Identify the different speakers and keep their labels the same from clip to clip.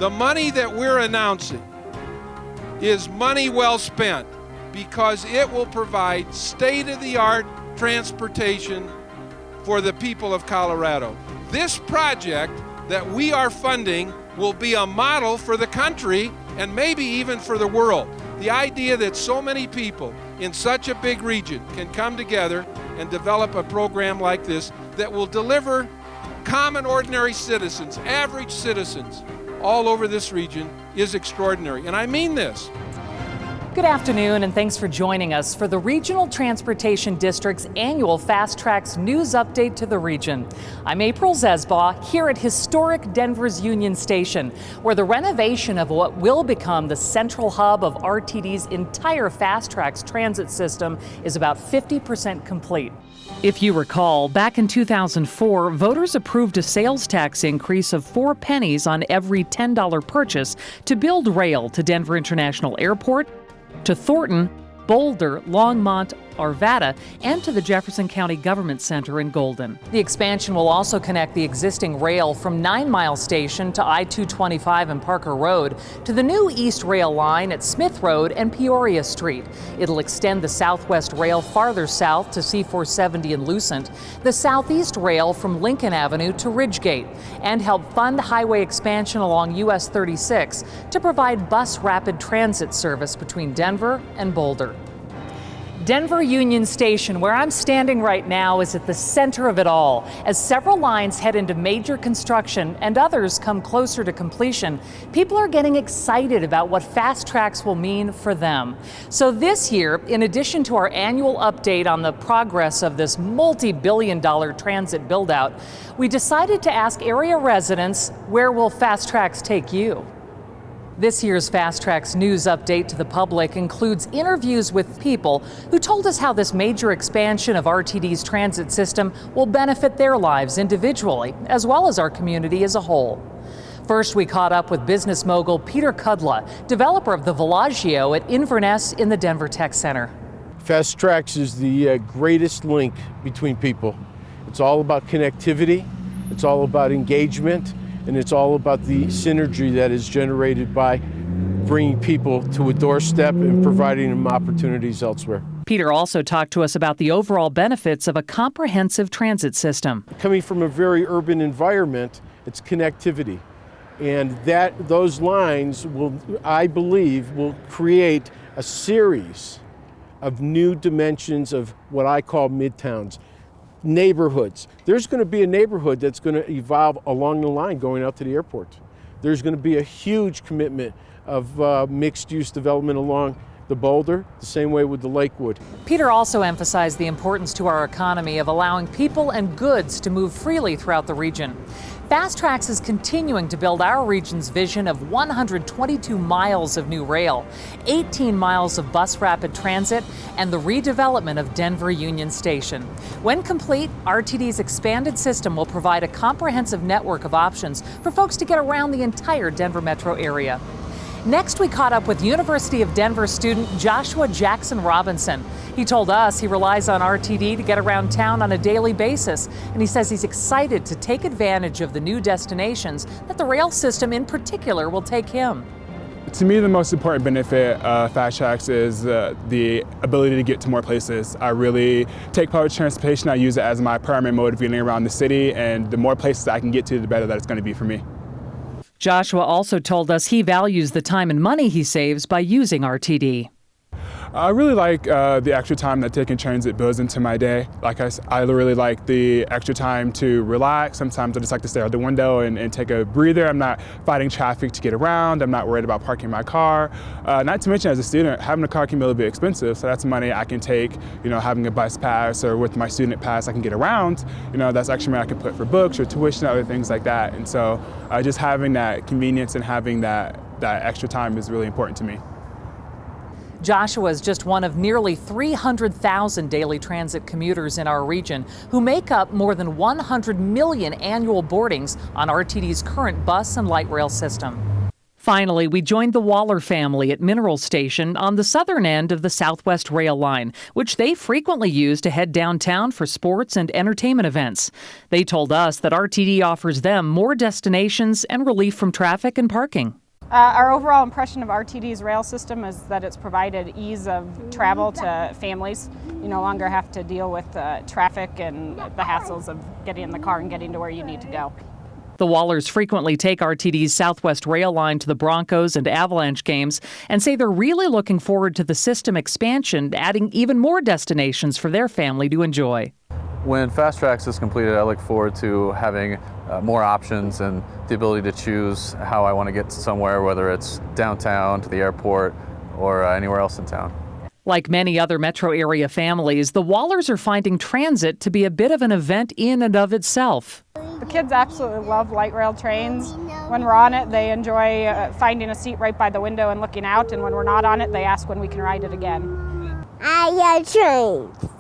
Speaker 1: The money that we're announcing is money well spent because it will provide state-of-the-art transportation for the people of Colorado. This project that we are funding will be a model for the country and maybe even for the world. The idea that so many people in such a big region can come together and develop a program like this that will deliver common, ordinary citizens, average citizens all over this region is extraordinary. And I mean this.
Speaker 2: Good afternoon, and thanks for joining us for the Regional Transportation District's annual FasTracks news update to the region. I'm April Zesbaugh here at historic Denver's Union Station, where the renovation of what will become the central hub of RTD's entire FasTracks transit system is about 50% complete. If you recall, back in 2004, voters approved a sales tax increase of 4 pennies on every $10 purchase to build rail to Denver International Airport, to Thornton, Boulder, Longmont, Arvada, and to the Jefferson County Government Center in Golden. The expansion will also connect the existing rail from 9 Mile Station to I-225 and Parker Road to the new East Rail line at Smith Road and Peoria Street. It'll extend the Southwest Rail farther south to C-470 and Lucent, the Southeast Rail from Lincoln Avenue to Ridgegate, and help fund highway expansion along US 36 to provide bus rapid transit service between Denver and Boulder. Denver Union Station, where I'm standing right now, is at the center of it all. As several lines head into major construction and others come closer to completion, people are getting excited about what FasTracks will mean for them. So this year, in addition to our annual update on the progress of this multi-billion-dollar transit build-out, we decided to ask area residents, where will FasTracks take you? This year's FasTracks news update to the public includes interviews with people who told us how this major expansion of RTD's transit system will benefit their lives individually, as well as our community as a whole. First, we caught up with business mogul Peter Kudla, developer of the Villaggio at Inverness in the Denver Tech Center.
Speaker 3: FasTracks is the greatest link between people. It's all about connectivity, it's all about engagement, and it's all about the synergy that is generated by bringing people to a doorstep and providing them opportunities elsewhere.
Speaker 2: Peter also talked to us about the overall benefits of a comprehensive transit system.
Speaker 3: Coming from a very urban environment, it's connectivity. And those lines will, I believe, will create a series of new dimensions of what I call midtowns. Neighborhoods. There's going to be a neighborhood that's going to evolve along the line going out to the airport. There's going to be a huge commitment of mixed-use development along the Boulder, the same way with the Lakewood.
Speaker 2: Peter also emphasized the importance to our economy of allowing people and goods to move freely throughout the region. FasTracks is continuing to build our region's vision of 122 miles of new rail, 18 miles of bus rapid transit, and the redevelopment of Denver Union Station. When complete, RTD's expanded system will provide a comprehensive network of options for folks to get around the entire Denver metro area. Next, we caught up with University of Denver student Joshua Jackson Robinson. He told us he relies on RTD to get around town on a daily basis, and he says he's excited to take advantage of the new destinations that the rail system in particular will take him.
Speaker 4: To me, the most important benefit of FasTracks is the ability to get to more places. I really take public transportation, I use it as my primary mode of getting around the city, and the more places I can get to, the better that it's going to be for me.
Speaker 2: Joshua also told us he values the time and money he saves by using RTD.
Speaker 4: I really like the extra time that taking transit builds into my day. I really like the extra time to relax. Sometimes I just like to stare out the window and take a breather. I'm not fighting traffic to get around. I'm not worried about parking my car. Not to mention, as a student, having a car can be a little bit expensive, so that's money I can take, having a bus pass or with my student pass I can get around. That's extra money I can put for books or tuition, other things like that. And so just having that convenience and having that extra time is really important to me.
Speaker 2: Joshua is just one of nearly 300,000 daily transit commuters in our region who make up more than 100 million annual boardings on RTD's current bus and light rail system. Finally, we joined the Waller family at Mineral Station on the southern end of the Southwest Rail Line, which they frequently use to head downtown for sports and entertainment events. They told us that RTD offers them more destinations and relief from traffic and parking.
Speaker 5: Our overall impression of RTD's rail system is that it's provided ease of travel to families. You no longer have to deal with traffic and the hassles of getting in the car and getting to where you need to go.
Speaker 2: The Wallers frequently take RTD's Southwest Rail Line to the Broncos and Avalanche games and say they're really looking forward to the system expansion, adding even more destinations for their family to enjoy.
Speaker 6: When FasTracks is completed, I look forward to having more options and the ability to choose how I want to get somewhere, whether it's downtown, to the airport, or anywhere else in town.
Speaker 2: Like many other metro area families, the Wallers are finding transit to be a bit of an event in and of itself.
Speaker 5: The kids absolutely love light rail trains. When we're on it, they enjoy finding a seat right by the window and looking out, and when we're not on it, they ask when we can ride it again.
Speaker 7: I love trains.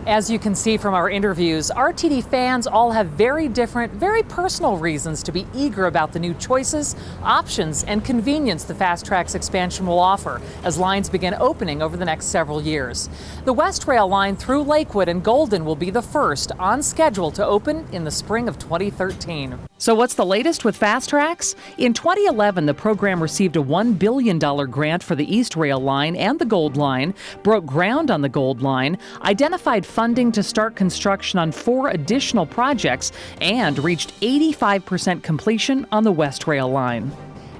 Speaker 2: As you can see from our interviews, RTD fans all have very different, very personal reasons to be eager about the new choices, options, and convenience the FasTracks expansion will offer as lines begin opening over the next several years. The West Rail line through Lakewood and Golden will be the first on schedule to open in the spring of 2013. So what's the latest with FasTracks? In 2011, the program received a $1 billion grant for the East Rail line and the Gold line, broke ground on the Gold line, identified funding to start construction on 4 additional projects, and reached 85% completion on the West Rail line.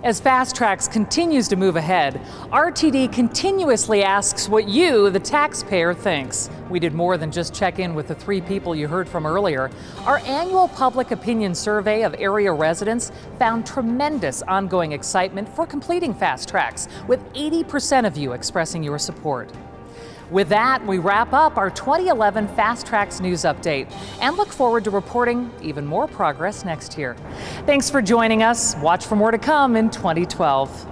Speaker 2: As FasTracks continues to move ahead, RTD continuously asks what you, the taxpayer, thinks. We did more than just check in with the 3 people you heard from earlier. Our annual public opinion survey of area residents found tremendous ongoing excitement for completing FasTracks, with 80% of you expressing your support. With that, we wrap up our 2011 FasTracks News Update and look forward to reporting even more progress next year. Thanks for joining us. Watch for more to come in 2012.